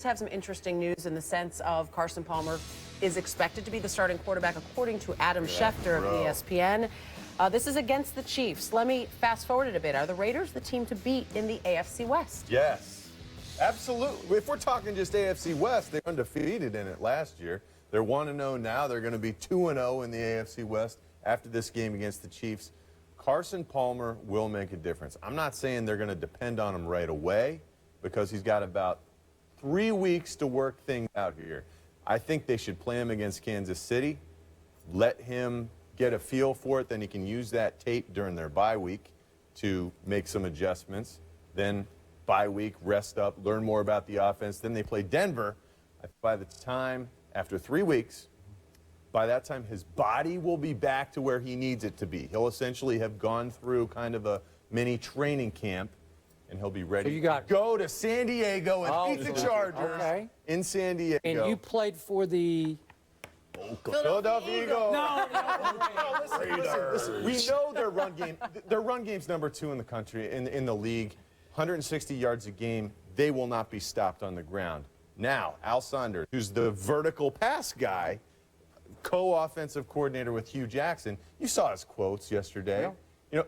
Have some interesting news in the sense of Carson Palmer is expected to be the starting quarterback according to Adam Schefter of ESPN. This is against the Chiefs. Let me fast forward it a bit. Are the Raiders the team to beat in the AFC West? Yes, absolutely. If we're talking just AFC West, they were undefeated in it last year. They're 1-0 now. They're going to be 2-0 in the AFC West after this game against the Chiefs. Carson Palmer will make a difference. I'm not saying they're going to depend on him right away because he's got about 3 weeks to work things out here. I think they should play him against Kansas City, let him get a feel for it, then he can use that tape during their bye week to make some adjustments. Then bye week, rest up, learn more about the offense. Then they play Denver. By the time, after 3 weeks, by that time his body will be back to where he needs it to be. He'll essentially have gone through kind of a mini training camp, and he'll be ready to go to San Diego and beat the Chargers in San Diego. And you played for the Philadelphia Eagles. No, listen. We know their run game. Their run game's #2 in the country, in the league. 160 yards a game. They will not be stopped on the ground. Now, Al Saunders, who's the vertical pass guy, co-offensive coordinator with Hugh Jackson. You saw his quotes yesterday. You know,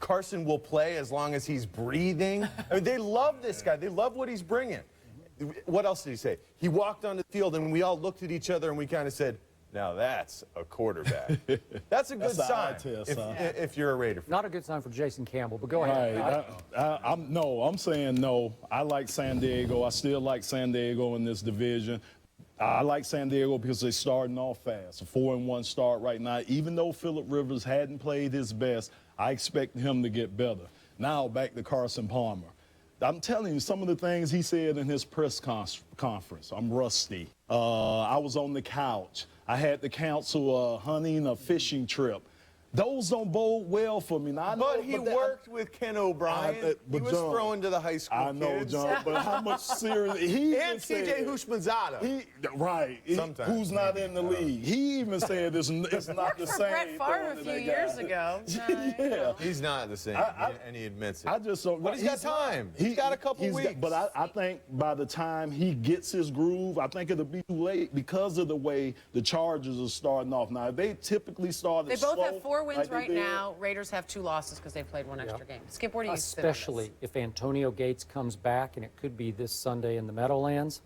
Carson will play as long as he's breathing. I mean, they love this guy. They love what he's bringing. What else did he say? He walked on the field, and we all looked at each other, and we kind of said, now that's a quarterback. That's a good sign if you're a Raider fan. Not a good sign for Jason Campbell, but go ahead. I'm saying no. I like San Diego. I still like San Diego in this division. I like San Diego because they're starting off fast. A 4-1 start right now. Even though Phillip Rivers hadn't played his best, I expect him to get better. Now back to Carson Palmer. I'm telling you, some of the things he said in his press conference. I'm rusty. I was on the couch. I had to cancel a hunting, a fishing trip. Those don't bode well for me. Now, but he worked with Ken O'Brien. He was throwing to the high school kids. I know, John, but how much serious he and C.J. Houshmandzadeh. Sometimes. Who's not in the league. He even said it's not the same. Brett Favre a few years ago. He's not the same, and he admits it. I just don't. But he's got time. He's got a couple weeks. But I think by the time he gets his groove, I think it'll be too late because of the way the Chargers are starting off. Now, they typically started They both slow, have 4 wins right now. Raiders have 2 losses because they've played 1 extra game. Skip, where do you sit on this? Especially if Antonio Gates comes back, and it could be this Sunday in the Meadowlands,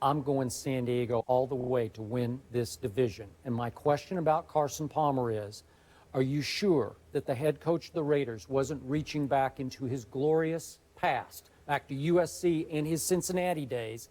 I'm going San Diego all the way to win this division. And my question about Carson Palmer is, are you sure that the head coach of the Raiders wasn't reaching back into his glorious past, back to USC and his Cincinnati days,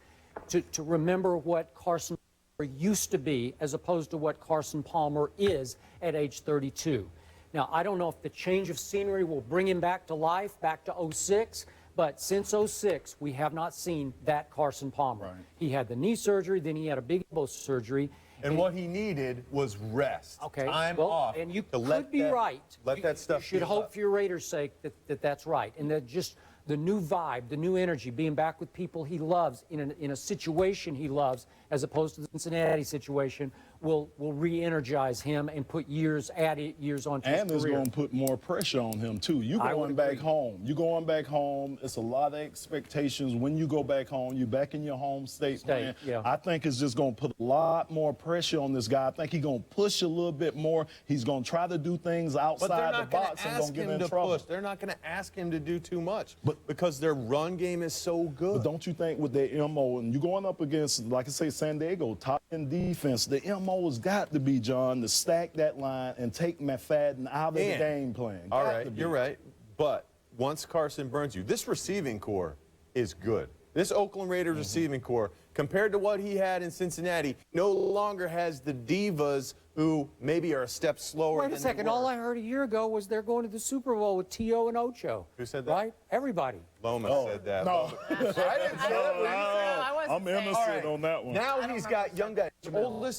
to remember what Carson Palmer used to be as opposed to what Carson Palmer is at age 32? Now, I don't know if the change of scenery will bring him back to life, back to 06, but since 06, we have not seen that Carson Palmer. Right. He had the knee surgery, then he had a big elbow surgery. And what he needed was rest. Time off. And you could be right. Let that stuff You should hope for your Raiders' sake that that's right. And that just the new vibe, the new energy, being back with people he loves in a situation he loves, as opposed to the Cincinnati situation, will re-energize him and put years onto his career. And it's going to put more pressure on him, too. You're going back home. You're going back home. It's a lot of expectations. When you go back home, you're back in your home state playing. Yeah. I think it's just going to put a lot more pressure on this guy. I think he's going to push a little bit more. He's going to try to do things outside the box and going to get in trouble. They're not going to ask him to do too much because their run game is so good. But don't you think with their MO, and you're going up against, like I say, San Diego, top-end defense, the MO has got to be, John, to stack that line and take McFadden out of the game plan. All right, you're right. But once Carson burns you, this receiving core is good. This Oakland Raiders receiving core, compared to what he had in Cincinnati, no longer has the divas who maybe are a step slower. Wait a second. All I heard a year ago was they're going to the Super Bowl with T.O. and Ocho. Who said that? Right? Everybody. Lomas said that. No. I didn't say that. I'm innocent on that one. Now he's got young guys.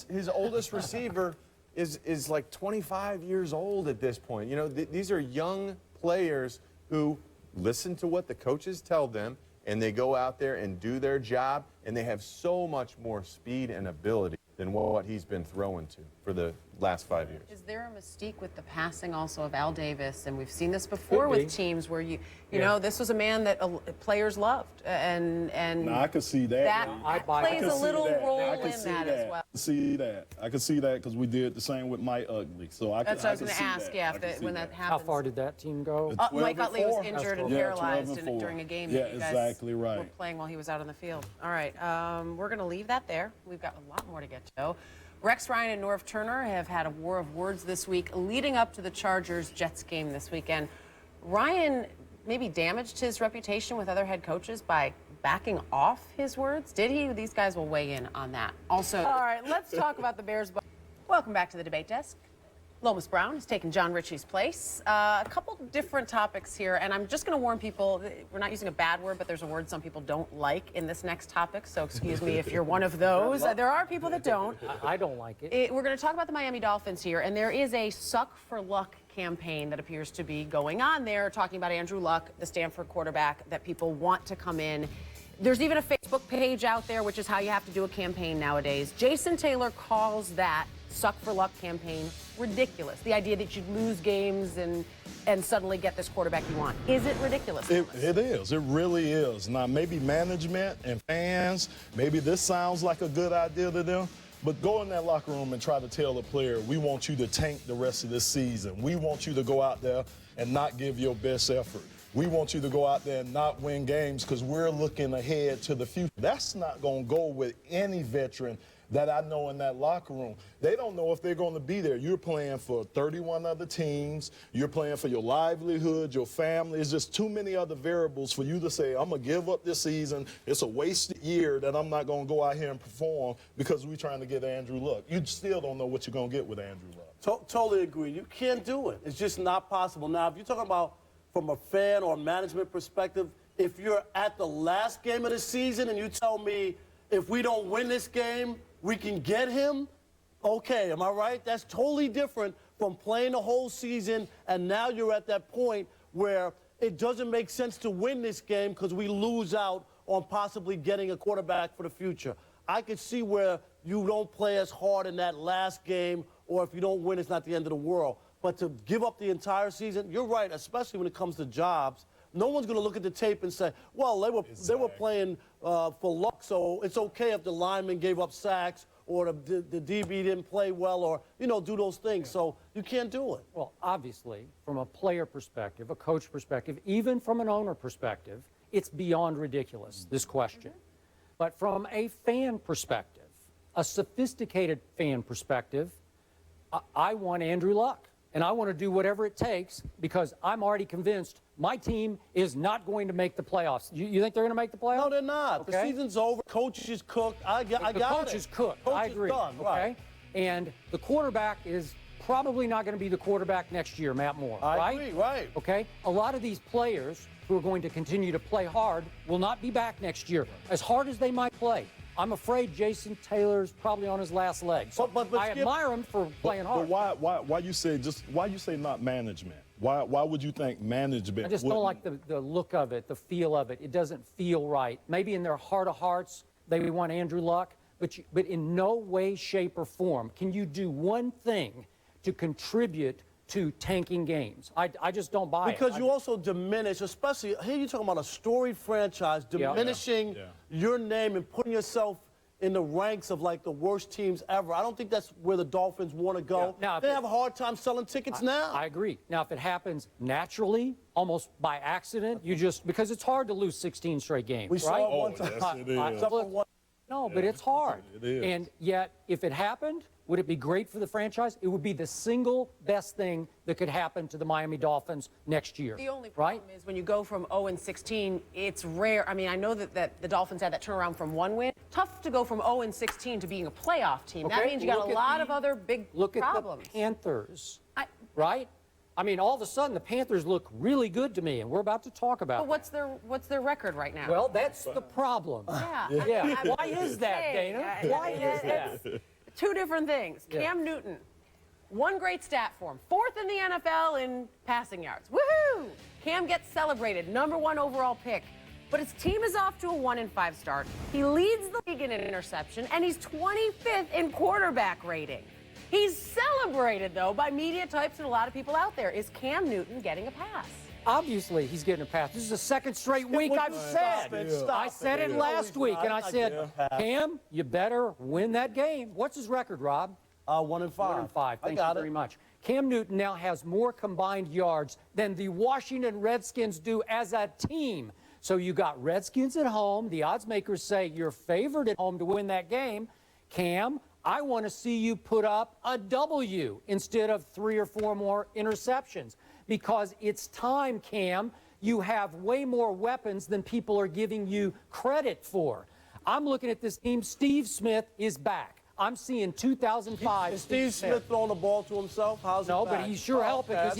His oldest receiver is like 25 years old at this point. You know, these are young players who listen to what the coaches tell them, and they go out there and do their job, and they have so much more speed and ability than what he's been throwing to for the last 5 years. Is there a mystique with the passing also of Al Davis? And we've seen this before Could be. with teams where you know, this was a man that players loved, and Now, I could see that. that I buy plays that. a little role I in can see that as well. See that. I can see that because we did the same with Mike Ugly. So That's what I was can going to see ask. that. Yeah, I can see when that How happens. far did that team go? 12 Mike and Utley was 4. injured and Yeah, 12 paralyzed and 4. during a game Yeah, that you guys exactly right. were playing while he was out on the field. All right, we're going to leave that there. We've got a lot more to get to. Rex Ryan and Norv Turner have had a war of words this week leading up to the Chargers-Jets game this weekend. Ryan maybe damaged his reputation with other head coaches by backing off his words. Did he? These guys will weigh in on that. Also, all right, let's talk about the Bears. Welcome back to the debate desk. Lomas Brown is taking John Ritchie's place. A couple different topics here, and I'm just going to warn people, we're not using a bad word, but there's a word some people don't like in this next topic, so excuse me if you're one of those. There are people that don't. I don't like it. We're going to talk about the Miami Dolphins here, and there is a suck for luck campaign that appears to be going on there, talking about Andrew Luck, the Stanford quarterback, that people want to come in. There's even a Facebook page out there, which is how you have to do a campaign nowadays. Jason Taylor calls that suck for luck campaign ridiculous. The idea that you'd lose games and suddenly get this quarterback you want. Is it ridiculous? It is. It really is. Now, maybe management and fans, maybe this sounds like a good idea to them, but go in that locker room and try to tell the player, we want you to tank the rest of this season. We want you to go out there and not give your best effort. We want you to go out there and not win games because we're looking ahead to the future. That's not going to go with any veteran that I know in that locker room. They don't know if they're going to be there. You're playing for 31 other teams. You're playing for your livelihood, your family. It's just too many other variables for you to say, I'm going to give up this season. It's a wasted year that I'm not going to go out here and perform because we're trying to get Andrew Luck. You still don't know what you're going to get with Andrew Luck. Totally agree. You can't do it. It's just not possible. Now, if you're talking about from a fan or management perspective, if you're at the last game of the season and you tell me if we don't win this game, we can get him, okay, am I right? That's totally different from playing the whole season, and now you're at that point where it doesn't make sense to win this game because we lose out on possibly getting a quarterback for the future. I could see where you don't play as hard in that last game, or if you don't win, it's not the end of the world. But to give up the entire season, you're right, especially when it comes to jobs. No one's going to look at the tape and say, well, they were playing for luck, so it's okay if the lineman gave up sacks or the DB didn't play well or, do those things. So you can't do it. Well, obviously, from a player perspective, a coach perspective, even from an owner perspective, it's beyond ridiculous, this question. But from a fan perspective, a sophisticated fan perspective, I want Andrew Luck. And I want to do whatever it takes because I'm already convinced my team is not going to make the playoffs. You think they're going to make the playoffs? No, they're not. Okay. The season's over. Coach is cooked. I got it. The coach is cooked. Coach I agree. Is done. Okay. Right. And the quarterback is probably not going to be the quarterback next year, Matt Moore. I agree. Right. Okay. A lot of these players who are going to continue to play hard will not be back next year, as hard as they might play. I'm afraid Jason Taylor's probably on his last leg. So but I admire him for playing hard. But why you say not management? Why would you think management? I just don't like the look of it, the feel of it. It doesn't feel right. Maybe in their heart of hearts they want Andrew Luck, but in no way, shape, or form can you do one thing to contribute to tanking games. I just don't buy it. Because you also diminish, especially here you're talking about a storied franchise, diminishing your name and putting yourself in the ranks of like the worst teams ever. I don't think that's where the Dolphins want to go. Now, they have a hard time selling tickets now. I agree. Now, if it happens naturally, almost by accident, because it's hard to lose 16 straight games, We right? saw it one time. Yes, it is. No, but it's hard. It is. And yet, if it happened, would it be great for the franchise? It would be the single best thing that could happen to the Miami Dolphins next year. The only problem is when you go from 0-16, it's rare. I mean, I know that the Dolphins had that turnaround from one win. Tough to go from 0-16 to being a playoff team. Okay, That means you got a lot of other big Look problems. at the Panthers, right? I mean, all of a sudden, the Panthers look really good to me, and we're about to talk about But what's their record right now? Well, that's the problem. Yeah. Why is that, Dana? Why is that? Two different things. Yeah. Cam Newton, one great stat for him. 4th in the NFL in passing yards. Woohoo! Cam gets celebrated, #1 overall pick. But his team is off to a 1-5 start. He leads the league in an interception, and he's 25th in quarterback rating. He's celebrated, though, by media types and a lot of people out there. Is Cam Newton getting a pass? Obviously, he's getting a pass. This is the second straight week I've said. I said it last week, and I said, Cam, you better win that game. What's his record, Rob? 1-5. 1-5. Thank you very much. Cam Newton now has more combined yards than the Washington Redskins do as a team. So you got Redskins at home. The odds makers say you're favored at home to win that game. Cam, I want to see you put up a W instead of 3 or 4 more interceptions, because it's time, Cam. You have way more weapons than people are giving you credit for. I'm looking at this team. Steve Smith is back. I'm seeing 2005. Is Steve Smith throwing the ball to himself? How's No, it back? but he's sure helping, because I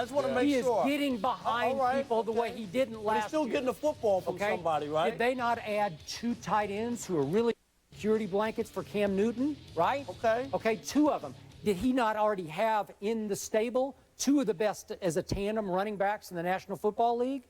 just want to make he sure. is getting behind people the way he didn't But last he's still year. getting the football from somebody, right? Did they not add 2 tight ends who are really security blankets for Cam Newton, right? Okay. Okay, 2 of them. Did he not already have in the stable 2 of the best as a tandem running backs in the National Football League?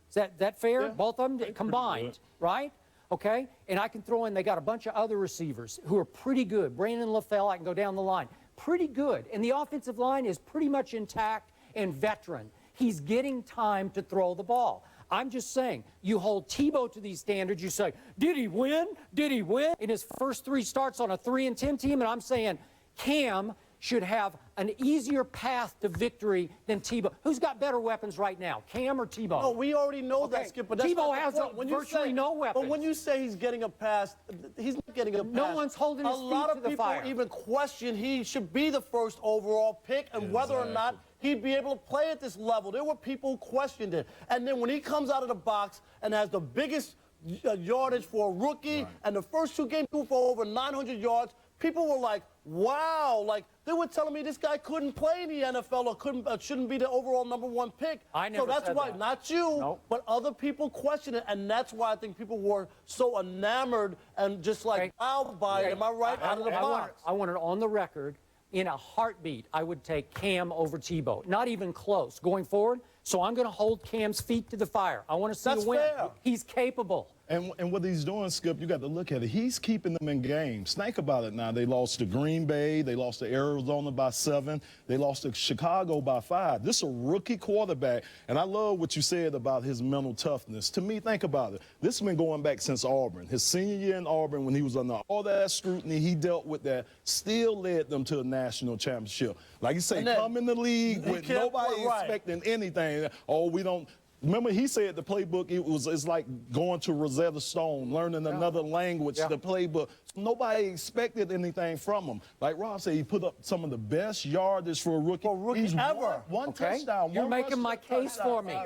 Is that fair? Yeah. Both of them combined, right? Okay, and I can throw in, they got a bunch of other receivers who are pretty good. Brandon LaFell, I can go down the line. Pretty good. And the offensive line is pretty much intact and veteran. He's getting time to throw the ball. I'm just saying, you hold Tebow to these standards, you say, did he win? Did he win? In his first 3 starts on a 3-10 team, and I'm saying Cam should have an easier path to victory than Tebow. Who's got better weapons right now, Cam or Tebow? No, we already know that, Skip. But that's Tebow not the has point. When you virtually say- no weapons. But when you say he's getting a pass, he's not getting a pass. No one's holding his A lot feet of to the fire. people even question he should be the first overall pick and whether or not he'd be able to play at this level. There were people who questioned it. And then when he comes out of the box and has the biggest yardage for a rookie, and the first 2 games for over 900 yards, people were like, wow. Like, they were telling me this guy couldn't play in the NFL or shouldn't be the overall #1 pick. I never So that's said why, that. not you, Nope. but other people question it. And that's why I think people were so enamored and just like wowed by it. Am I right? Out of the box. I want it on the record. In a heartbeat, I would take Cam over Tebow. Not even close. Going forward, so I'm going to hold Cam's feet to the fire. I want to see That's a win. fair. He's capable. And what he's doing, Skip, you got to look at it. He's keeping them in games. Think about it now. They lost to Green Bay. They lost to Arizona by 7. They lost to Chicago by 5. This is a rookie quarterback. And I love what you said about his mental toughness. To me, think about it. This has been going back since Auburn. His senior year in Auburn, when he was under all that scrutiny, he dealt with that, still led them to a national championship. Like you say, come in the league with nobody expecting anything. Oh, we don't. Remember, he said the playbook, it's like going to Rosetta Stone, learning another language, the playbook. Nobody expected anything from him. Like Rob said, he put up some of the best yardage for a rookie. He's ever. One touchdown. You're one making my touchdown. case for me.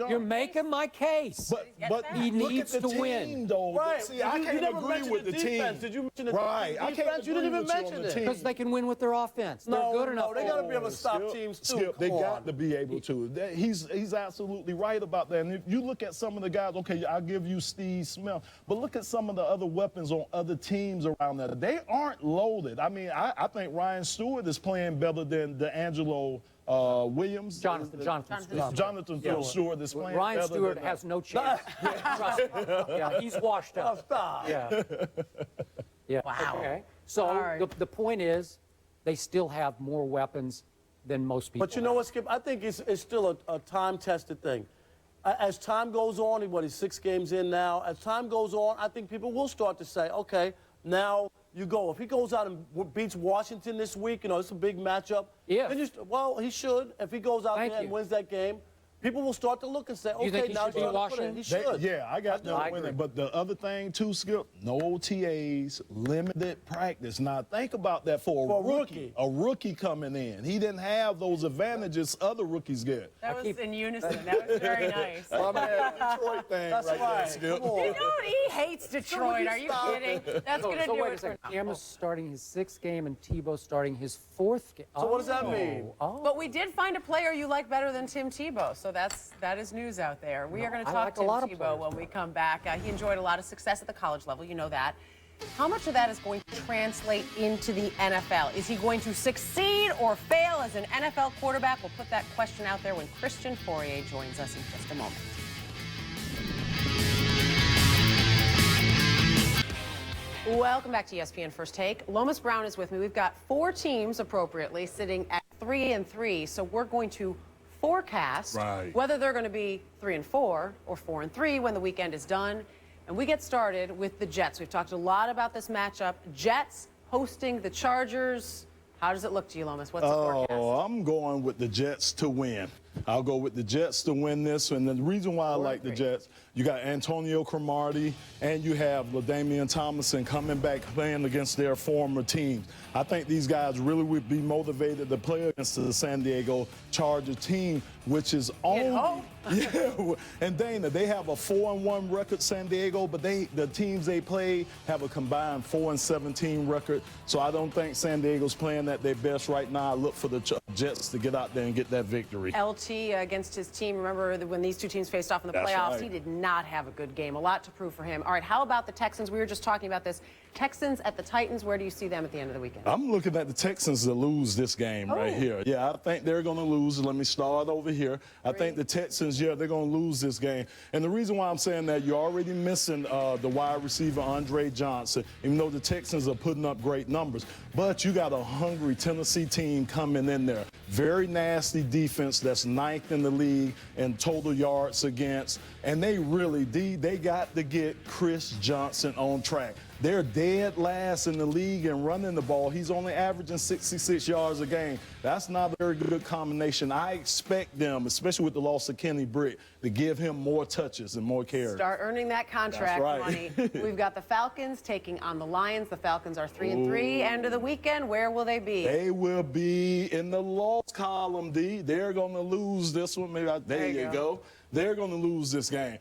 You're making my case. But he look needs at the to team, win. though. Right. See, I You can't never agree mentioned with the defense. team. Did you mention the Right. I defense? can't You didn't agree even with you on mention the it. team. Because they can win with their offense. They're good enough. They got to be able to stop Skip, teams, too. Skip, they Come got on. to be able to. He's absolutely right about that. And if you look at some of the guys, okay, I'll give you Steve Smith, but look at some of the other weapons on other teams around there. They aren't loaded. I mean, I think Ryan Stewart is playing better than D'Angelo Williams. Jonathan Stewart is playing Ryan better Stewart than has no chance. Trust me. Yeah, he's washed up. Stop. Yeah. Yeah. Wow. Okay. So All right. the point is, they still have more weapons than most people. But you know what, Skip? I think it's still a time-tested thing. As time goes on, he's 6 games in now. As time goes on, I think people will start to say, okay, now you go. If he goes out and beats Washington this week, it's a big matchup. Yeah. Then well, he should. If he goes out there and wins that game, people will start to look and say, You think okay, he now should beat he's going to put it. Washington? He should. Yeah, I got them I winning. agree. But the other thing, too, Skip, no OTAs, limited practice. Now, think about that for a rookie. A rookie coming in. He didn't have those advantages other rookies get. That was in unison. That was very nice. My man, Detroit thing That's right there, right. Skip. Come on. You know, he hates Detroit. Are you kidding? That's going to So do wait a it for second. Oh. Cam is starting his 6th game and Tebow starting his 4th game. So what does that mean? But we did find a player you like better than Tim Tebow, so that is news out there. We are going to I talk like a Tim lot of Tebow players. when we come back. He enjoyed a lot of success at the college level, you know that. How much of that is going to translate into the NFL? Is he going to succeed or fail as an NFL quarterback? We'll put that question out there when Christian Fourier joins us in just a moment. Welcome back to ESPN First Take. Lomas Brown is with me. We've got 4 teams appropriately sitting at 3-3. So we're going to forecast whether they're going to be 3-4 or 4-3 when the weekend is done. And we get started with the Jets. We've talked a lot about this matchup. Jets hosting the Chargers. How does it look to you, Lomas? What's the forecast? Oh, I'm going with the Jets to win. I'll go with the Jets to win this. And the reason why I like the Jets, you got Antonio Cromartie and you have LaDainian Tomlinson coming back playing against their former teams. I think these guys really would be motivated to play against the San Diego Chargers team, which is only and Dana, they have a 4-1 record, San Diego, but the teams they play have a combined 4-17 record. So I don't think San Diego's playing at their best right now. I look for the Jets to get out there and get that victory. LT against his team. Remember when these two teams faced off in the playoffs, he did not have a good game. A lot to prove for him. All right, how about the Texans? We were just talking about this. Texans at the Titans. Where do you see them at the end of the weekend? I'm looking at the Texans to lose this game right here. Yeah, I think they're going to lose. Let me start over here. I think the Texans, they're going to lose this game. And the reason why I'm saying that, you're already missing the wide receiver, Andre Johnson, even though the Texans are putting up great numbers. But you got a hungry Tennessee team coming in there. Very nasty defense that's 9th in the league in total yards against. And they really, they got to get Chris Johnson on track. They're dead last in the league in running the ball. He's only averaging 66 yards a game. That's not a very good combination. I expect them, especially with the loss of Kenny Britt, to give him more touches and more carries. Start earning that contract money. We've got the Falcons taking on the Lions. The Falcons are 3-3. End of the weekend, where will they be? They will be in the loss column, D. They're going to lose this one. Maybe there you go. They're going to lose this game.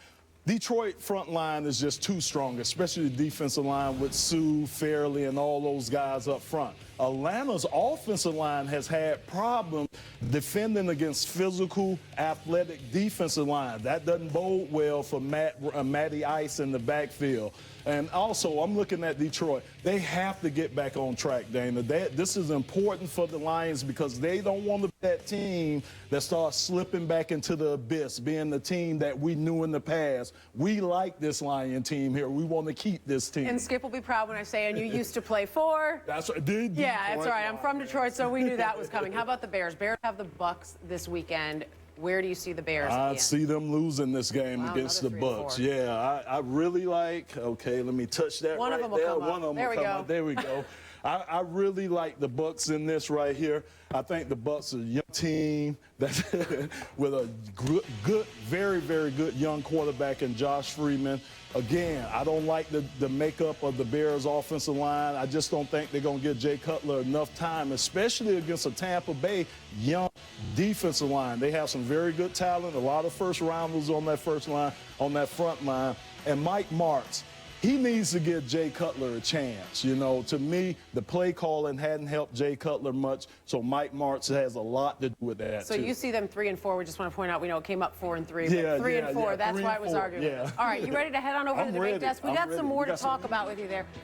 Detroit front line is just too strong, especially the defensive line with Sue, Fairley, and all those guys up front. Atlanta's offensive line has had problems defending against physical, athletic defensive line. That doesn't bode well for Matty Ice in the backfield. And also, I'm looking at Detroit. They have to get back on track, Dana. This is important for the Lions because they don't want to be that team that starts slipping back into the abyss, being the team that we knew in the past. We like this Lion team here. We want to keep this team. And Skip will be proud when I say, and you used to play for. That's right. Yeah, that's right. I'm from Detroit, so we knew that was coming. How about the Bears? Bears have the Bucks this weekend. Where do you see the Bears? I see them losing this game against the Bucks. Yeah, I really like. Okay, let me touch that. One right of them will there. come One up. of them There will we come go. up. There we go. I really like the Bucks in this right here. I think the Bucks are a young team that's with a good, very, very good young quarterback in Josh Freeman. Again, I don't like the makeup of the Bears' offensive line. I just don't think they're going to give Jay Cutler enough time, especially against a Tampa Bay young defensive line. They have some very good talent, a lot of first-rounders on that front line. And Mike Martz, he needs to give Jay Cutler a chance. You know, to me, the play calling hadn't helped Jay Cutler much, so Mike Martz has a lot to do with that, So you see them 3-4. We just want to point out, we know it came up 4-3, Yeah, but 3-4. That's why it was 3-4, argued with us. All right, you ready to head on over to the big desk? We got some more to talk about with you there.